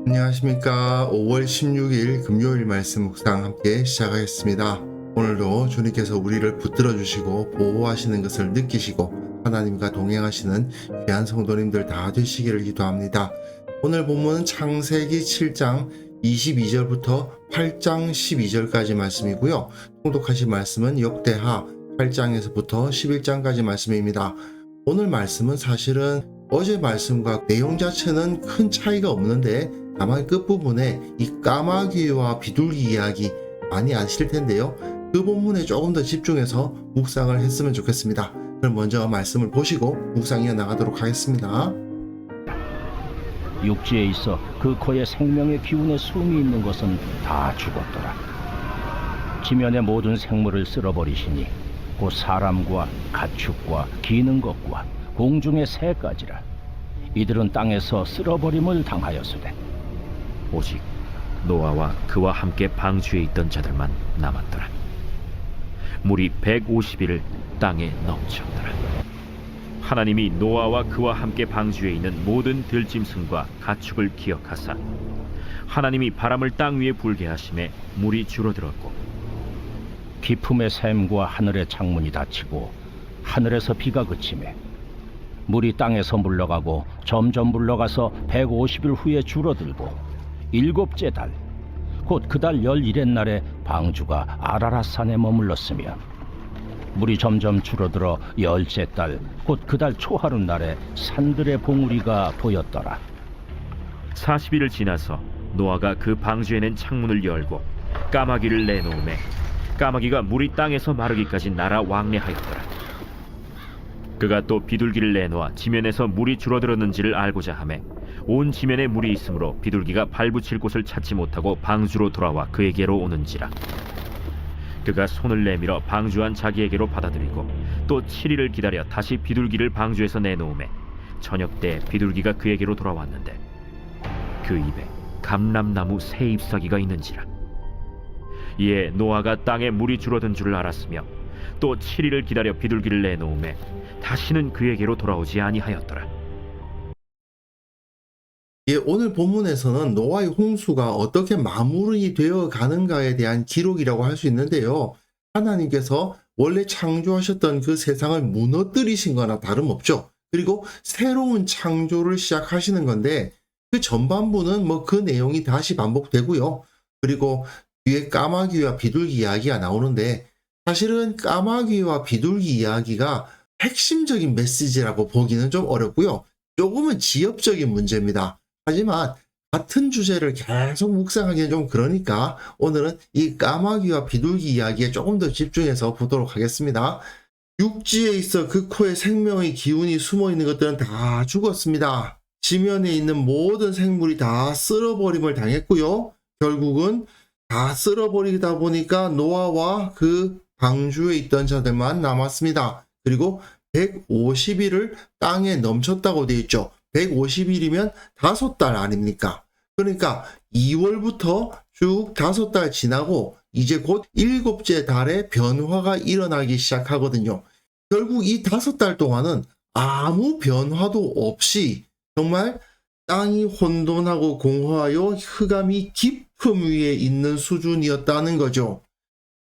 안녕하십니까. 5월 16일 금요일 말씀 묵상 함께 시작하겠습니다. 오늘도 주님께서 우리를 붙들어 주시고 보호하시는 것을 느끼시고 하나님과 동행하시는 귀한 성도님들 다 되시기를 기도합니다. 오늘 본문은 창세기 7장 22절부터 8장 12절까지 말씀이고요. 통독하신 말씀은 역대하 8장에서부터 11장까지 말씀입니다. 오늘 말씀은 사실은 어제 말씀과 내용 자체는 큰 차이가 없는데 다만 끝부분에 이 까마귀와 비둘기 이야기 많이 아실 텐데요. 그 본문에 조금 더 집중해서 묵상을 했으면 좋겠습니다. 그럼 먼저 말씀을 보시고 묵상 이어나가도록 하겠습니다. 육지에 있어 그 코에 생명의 기운의 숨이 있는 것은 다 죽었더라. 지면의 모든 생물을 쓸어버리시니 곧 사람과 가축과 기는 것과 공중의 새까지라. 이들은 땅에서 쓸어버림을 당하였으되 오직 노아와 그와 함께 방주에 있던 자들만 남았더라. 물이 150일을 땅에 넘쳤더라. 하나님이 노아와 그와 함께 방주에 있는 모든 들짐승과 가축을 기억하사 하나님이 바람을 땅 위에 불게 하심에 물이 줄어들었고 깊음의 샘과 하늘의 창문이 닫히고 하늘에서 비가 그치매 물이 땅에서 물러가고 점점 물러가서 150일 후에 줄어들고 일곱째 달 곧 그 달 11의 날에 방주가 아라랏산에 머물렀으며 물이 점점 줄어들어 열째 달 곧 그 달 초하루 날에 산들의 봉우리가 보였더라. 40일을 지나서 노아가 그 방주에 낸 창문을 열고 까마귀를 내놓음에 까마귀가 물이 땅에서 마르기까지 날아 왕래하였더라. 그가 또 비둘기를 내놓아 지면에서 물이 줄어들었는지를 알고자 하매 온 지면에 물이 있으므로 비둘기가 발붙일 곳을 찾지 못하고 방주로 돌아와 그에게로 오는지라. 그가 손을 내밀어 방주한 자기에게로 받아들이고 또 7일을 기다려 다시 비둘기를 방주에서 내놓음에 저녁 때 비둘기가 그에게로 돌아왔는데 그 입에 감람나무 새 잎사귀가 있는지라. 이에 노아가 땅에 물이 줄어든 줄을 알았으며 또 7일을 기다려 비둘기를 내놓음에 다시는 그에게로 돌아오지 아니하였더라. 오늘 본문에서는 노아의 홍수가 어떻게 마무리되어 가는가에 대한 기록이라고 할 수 있는데요. 하나님께서 원래 창조하셨던 그 세상을 무너뜨리신 거나 다름없죠. 그리고 새로운 창조를 시작하시는 건데 그 전반부는 그 내용이 다시 반복되고요. 그리고 뒤에 까마귀와 비둘기 이야기가 나오는데 사실은 까마귀와 비둘기 이야기가 핵심적인 메시지라고 보기는 좀 어렵고요. 조금은 지엽적인 문제입니다. 하지만 같은 주제를 계속 묵상하기는 좀 그러니까 오늘은 이 까마귀와 비둘기 이야기에 조금 더 집중해서 보도록 하겠습니다. 육지에 있어 그 코에 생명의 기운이 숨어 있는 것들은 다 죽었습니다. 지면에 있는 모든 생물이 다 쓸어버림을 당했고요. 결국은 다 쓸어버리다 보니까 노아와 그 방주에 있던 자들만 남았습니다. 그리고 150일을 땅에 넘쳤다고 되어 있죠. 150일이면 5달 아닙니까? 그러니까 2월부터 쭉 5달 지나고 이제 곧 7째 달에 변화가 일어나기 시작하거든요. 결국 이 5달 동안은 아무 변화도 없이 정말 땅이 혼돈하고 공허하여 흑암이 깊음 위에 있는 수준이었다는 거죠.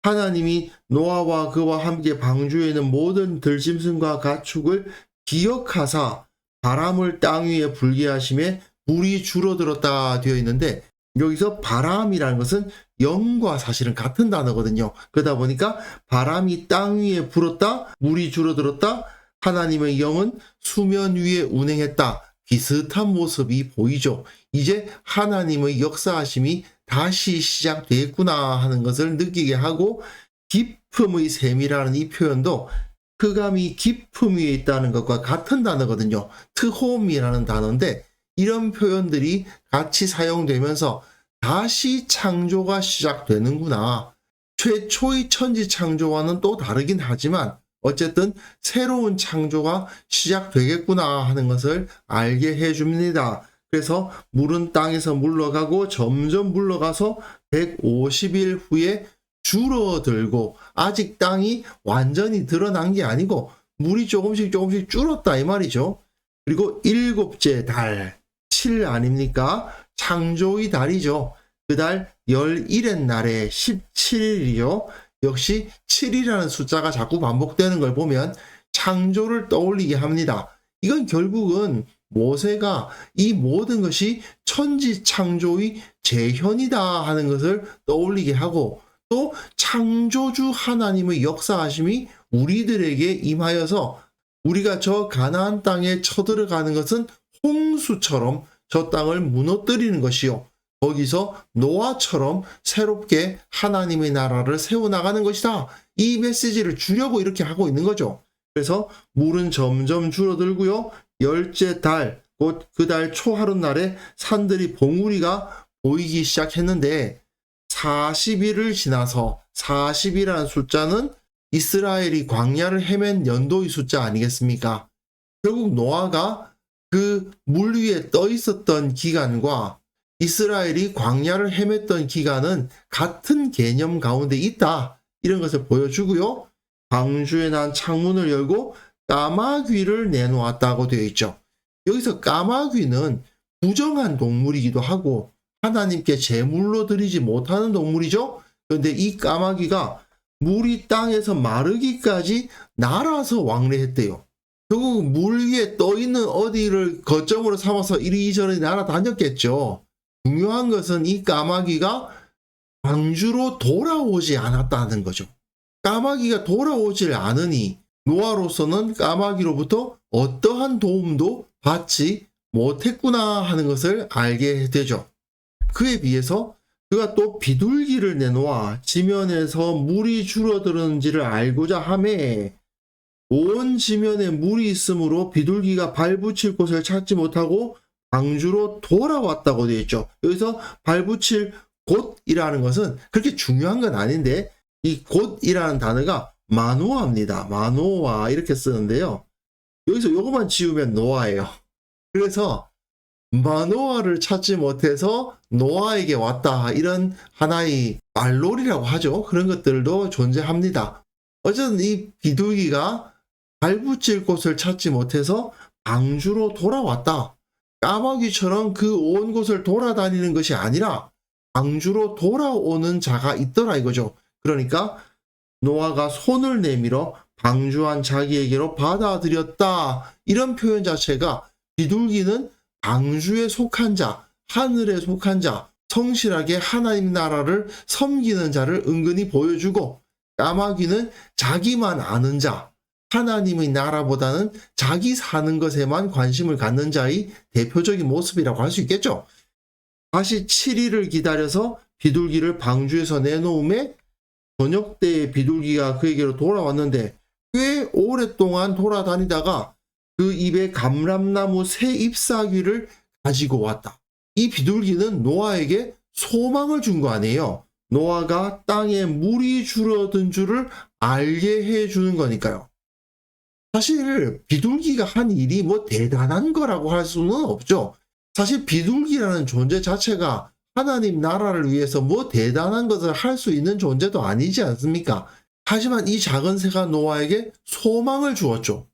하나님이 노아와 그와 함께 방주에 있는 모든 들짐승과 가축을 기억하사 바람을 땅 위에 불게 하심에 물이 줄어들었다 되어 있는데 여기서 바람이라는 것은 영과 사실은 같은 단어거든요. 그러다 보니까 바람이 땅 위에 불었다, 물이 줄어들었다, 하나님의 영은 수면 위에 운행했다. 비슷한 모습이 보이죠. 이제 하나님의 역사하심이 다시 시작되었구나 하는 것을 느끼게 하고 깊음의 샘이라는 이 표현도 흑암이 깊음 위에 있다는 것과 같은 단어거든요. 트홈이라는 단어인데 이런 표현들이 같이 사용되면서 다시 창조가 시작되는구나. 최초의 천지 창조와는 또 다르긴 하지만 어쨌든 새로운 창조가 시작되겠구나 하는 것을 알게 해줍니다. 그래서 물은 땅에서 물러가고 점점 물러가서 150일 후에 줄어들고 아직 땅이 완전히 드러난 게 아니고 물이 조금씩 줄었다 이 말이죠. 그리고 7째 달 17 아닙니까? 창조의 달이죠. 그 달 11의 날에 17일이요. 역시 7이라는 숫자가 자꾸 반복되는 걸 보면 창조를 떠올리게 합니다. 이건 결국은 모세가 이 모든 것이 천지 창조의 재현이다 하는 것을 떠올리게 하고, 또 창조주 하나님의 역사하심이 우리들에게 임하여서 우리가 저 가나안 땅에 쳐들어가는 것은 홍수처럼 저 땅을 무너뜨리는 것이요, 거기서 노아처럼 새롭게 하나님의 나라를 세워나가는 것이다. 이 메시지를 주려고 이렇게 하고 있는 거죠. 그래서 물은 점점 줄어들고요. 열째 달, 곧 그 달 초하룻날에 산들이 봉우리가 보이기 시작했는데, 40일을 지나서, 40이라는 숫자는 이스라엘이 광야를 헤맨 연도의 숫자 아니겠습니까? 결국 노아가 그 물 위에 떠 있었던 기간과 이스라엘이 광야를 헤맸던 기간은 같은 개념 가운데 있다, 이런 것을 보여주고요. 방주에 난 창문을 열고 까마귀를 내놓았다고 되어 있죠. 여기서 까마귀는 부정한 동물이기도 하고 하나님께 제물로 드리지 못하는 동물이죠. 그런데 이 까마귀가 물이 땅에서 마르기까지 날아서 왕래했대요. 결국 물 위에 떠 있는 어디를 거점으로 삼아서 이리저리 날아다녔겠죠. 중요한 것은 이 까마귀가 방주로 돌아오지 않았다는 거죠. 까마귀가 돌아오질 않으니 노아로서는 까마귀로부터 어떠한 도움도 받지 못했구나 하는 것을 알게 되죠. 그에 비해서 그가 또 비둘기를 내놓아 지면에서 물이 줄어드는지를 알고자 하매, 온 지면에 물이 있으므로 비둘기가 발붙일 곳을 찾지 못하고 방주로 돌아왔다고 되어 있죠. 여기서 발붙일 곳이라는 것은 그렇게 중요한 건 아닌데, 이 곳이라는 단어가 마노아입니다. 마노아 이렇게 쓰는데요. 여기서 요것만 지우면 노아예요. 그래서 마노아를 찾지 못해서 노아에게 왔다, 이런 하나의 말놀이라고 하죠. 그런 것들도 존재합니다. 어쨌든 이 비둘기가 발붙일 곳을 찾지 못해서 방주로 돌아왔다. 까마귀처럼 그 온 곳을 돌아다니는 것이 아니라 방주로 돌아오는 자가 있더라 이거죠. 그러니까 노아가 손을 내밀어 방주한 자기에게로 받아들였다, 이런 표현 자체가 비둘기는 방주에 속한 자, 하늘에 속한 자, 성실하게 하나님 나라를 섬기는 자를 은근히 보여주고, 까마귀는 자기만 아는 자, 하나님의 나라보다는 자기 사는 것에만 관심을 갖는 자의 대표적인 모습이라고 할 수 있겠죠. 다시 7일을 기다려서 비둘기를 방주에서 내놓음에 저녁 때에 비둘기가 그에게로 돌아왔는데, 꽤 오랫동안 돌아다니다가 그 입에 감람나무 새 잎사귀를 가지고 왔다. 이 비둘기는 노아에게 소망을 준 거 아니에요. 노아가 땅에 물이 줄어든 줄을 알게 해주는 거니까요. 사실 비둘기가 한 일이 뭐 대단한 거라고 할 수는 없죠. 사실 비둘기라는 존재 자체가 하나님 나라를 위해서 뭐 대단한 것을 할 수 있는 존재도 아니지 않습니까? 하지만 이 작은 새가 노아에게 소망을 주었죠.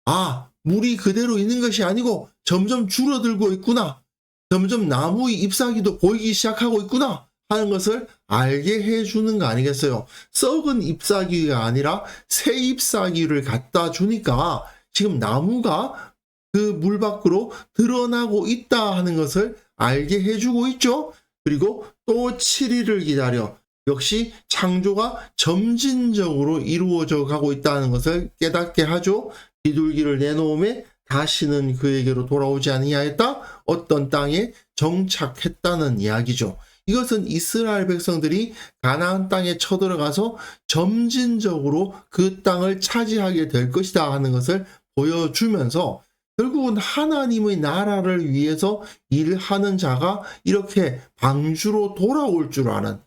아, 물이 그대로 있는 것이 아니고 점점 줄어들고 있구나. 점점 나무의 잎사귀도 보이기 시작하고 있구나 하는 것을 알게 해주는 거 아니겠어요? 썩은 잎사귀가 아니라 새 잎사귀를 갖다 주니까 지금 나무가 그 물 밖으로 드러나고 있다 하는 것을 알게 해주고 있죠. 그리고 또 7일을 기다려 역시 창조가 점진적으로 이루어져 가고 있다는 것을 깨닫게 하죠. 비둘기를 내놓음에 다시는 그에게로 돌아오지 아니하였다. 어떤 땅에 정착했다는 이야기죠. 이것은 이스라엘 백성들이 가나안 땅에 쳐들어가서 점진적으로 그 땅을 차지하게 될 것이다 하는 것을 보여주면서, 결국은 하나님의 나라를 위해서 일하는 자가 이렇게 방주로 돌아올 줄 아는,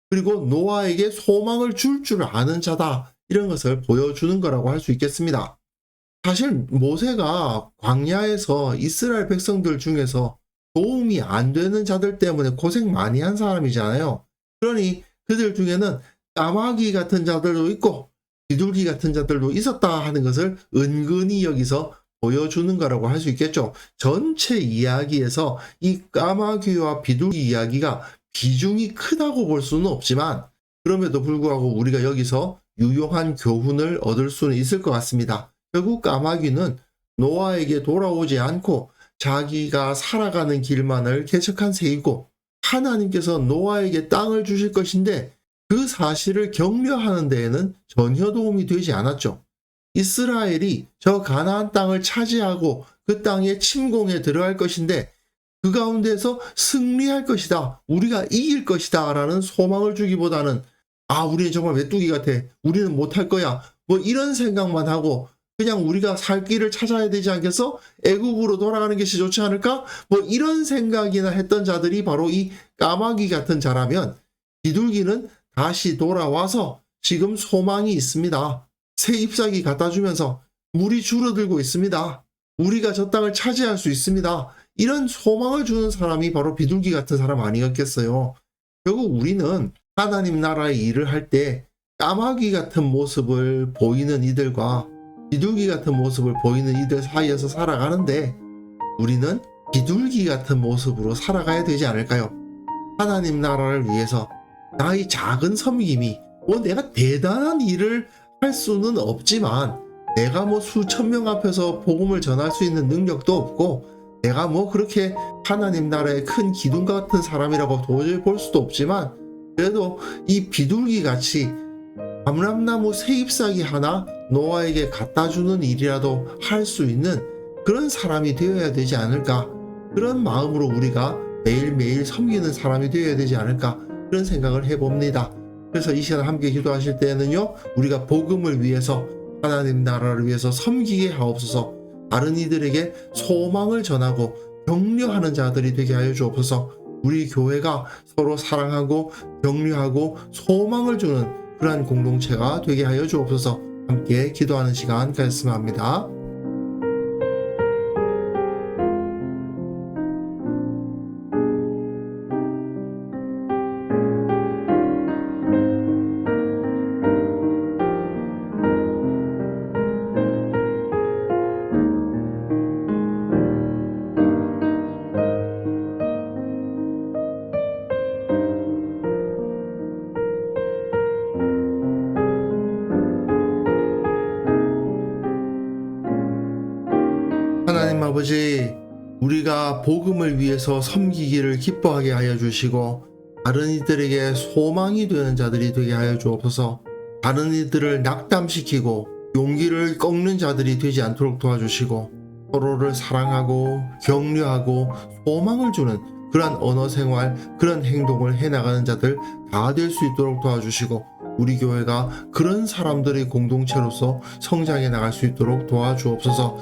그리고 노아에게 소망을 줄 줄 아는 자다, 이런 것을 보여주는 거라고 할 수 있겠습니다. 사실 모세가 광야에서 이스라엘 백성들 중에서 도움이 안 되는 자들 때문에 고생 많이 한 사람이잖아요. 그러니 그들 중에는 까마귀 같은 자들도 있고 비둘기 같은 자들도 있었다 하는 것을 은근히 여기서 보여주는 거라고 할 수 있겠죠. 전체 이야기에서 이 까마귀와 비둘기 이야기가 비중이 크다고 볼 수는 없지만 그럼에도 불구하고 우리가 여기서 유용한 교훈을 얻을 수는 있을 것 같습니다. 결국 까마귀는 노아에게 돌아오지 않고 자기가 살아가는 길만을 개척한 새이고 하나님께서 노아에게 땅을 주실 것인데 그 사실을 격려하는 데에는 전혀 도움이 되지 않았죠. 이스라엘이 저 가나안 땅을 차지하고 그 땅에 침공에 들어갈 것인데 그 가운데서 승리할 것이다. 우리가 이길 것이다. 라는 소망을 주기보다는 우리는 정말 메뚜기 같아. 우리는 못할 거야. 뭐 이런 생각만 하고 그냥 우리가 살 길을 찾아야 되지 않겠어? 애국으로 돌아가는 것이 좋지 않을까? 뭐 이런 생각이나 했던 자들이 바로 이 까마귀 같은 자라면 비둘기는 다시 돌아와서 지금 소망이 있습니다. 새 잎사귀 갖다 주면서 물이 줄어들고 있습니다. 우리가 저 땅을 차지할 수 있습니다. 이런 소망을 주는 사람이 바로 비둘기 같은 사람 아니었겠어요. 결국 우리는 하나님 나라의 일을 할 때 까마귀 같은 모습을 보이는 이들과 비둘기 같은 모습을 보이는 이들 사이에서 살아가는데 우리는 비둘기 같은 모습으로 살아가야 되지 않을까요? 하나님 나라를 위해서 나의 작은 섬김이 내가 대단한 일을 할 수는 없지만 내가 수천 명 앞에서 복음을 전할 수 있는 능력도 없고 내가 그렇게 하나님 나라의 큰 기둥 같은 사람이라고 도저히 볼 수도 없지만 그래도 이 비둘기 같이 감람나무 새 잎사귀 하나 노아에게 갖다 주는 일이라도 할 수 있는 그런 사람이 되어야 되지 않을까. 그런 마음으로 우리가 매일매일 섬기는 사람이 되어야 되지 않을까. 그런 생각을 해봅니다. 그래서 이 시간 함께 기도하실 때에는요, 우리가 복음을 위해서 하나님 나라를 위해서 섬기게 하옵소서. 다른 이들에게 소망을 전하고 격려하는 자들이 되게 하여 주옵소서. 우리 교회가 서로 사랑하고 격려하고 소망을 주는 그러한 공동체가 되게 하여 주옵소서. 함께 기도하는 시간 가졌으면 합니다. 하나님 아버지, 우리가 복음을 위해서 섬기기를 기뻐하게 하여 주시고 다른 이들에게 소망이 되는 자들이 되게 하여 주옵소서. 다른 이들을 낙담시키고 용기를 꺾는 자들이 되지 않도록 도와주시고 서로를 사랑하고 격려하고 소망을 주는 그러한 언어 생활, 그런 행동을 해나가는 자들 다 될 수 있도록 도와주시고 우리 교회가 그런 사람들의 공동체로서 성장해 나갈 수 있도록 도와주옵소서.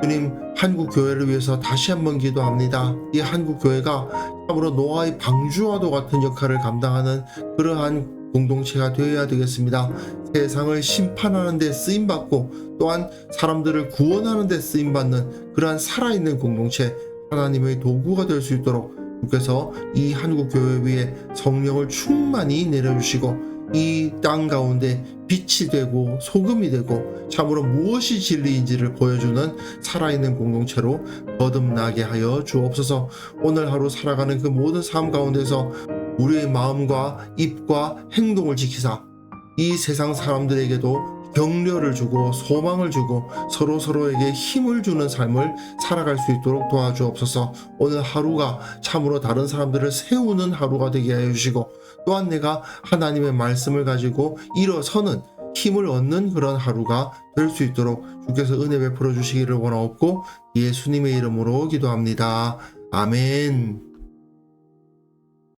주님, 한국 교회를 위해서 다시 한번 기도합니다. 이 한국 교회가 참으로 노아의 방주와도 같은 역할을 감당하는 그러한 공동체가 되어야 되겠습니다. 세상을 심판하는 데 쓰임받고 또한 사람들을 구원하는 데 쓰임받는 그러한 살아있는 공동체, 하나님의 도구가 될 수 있도록 주께서 이 한국 교회 위에 성령을 충만히 내려주시고 이 땅 가운데 빛이 되고 소금이 되고 참으로 무엇이 진리인지를 보여주는 살아있는 공동체로 거듭나게 하여 주옵소서. 오늘 하루 살아가는 그 모든 삶 가운데서 우리의 마음과 입과 행동을 지키사 이 세상 사람들에게도 격려를 주고 소망을 주고 서로서로에게 힘을 주는 삶을 살아갈 수 있도록 도와주옵소서. 오늘 하루가 참으로 다른 사람들을 세우는 하루가 되게 하여 주시고 또한 내가 하나님의 말씀을 가지고 일어서는 힘을 얻는 그런 하루가 될 수 있도록 주께서 은혜 베풀어 주시기를 원하옵고 예수님의 이름으로 기도합니다. 아멘.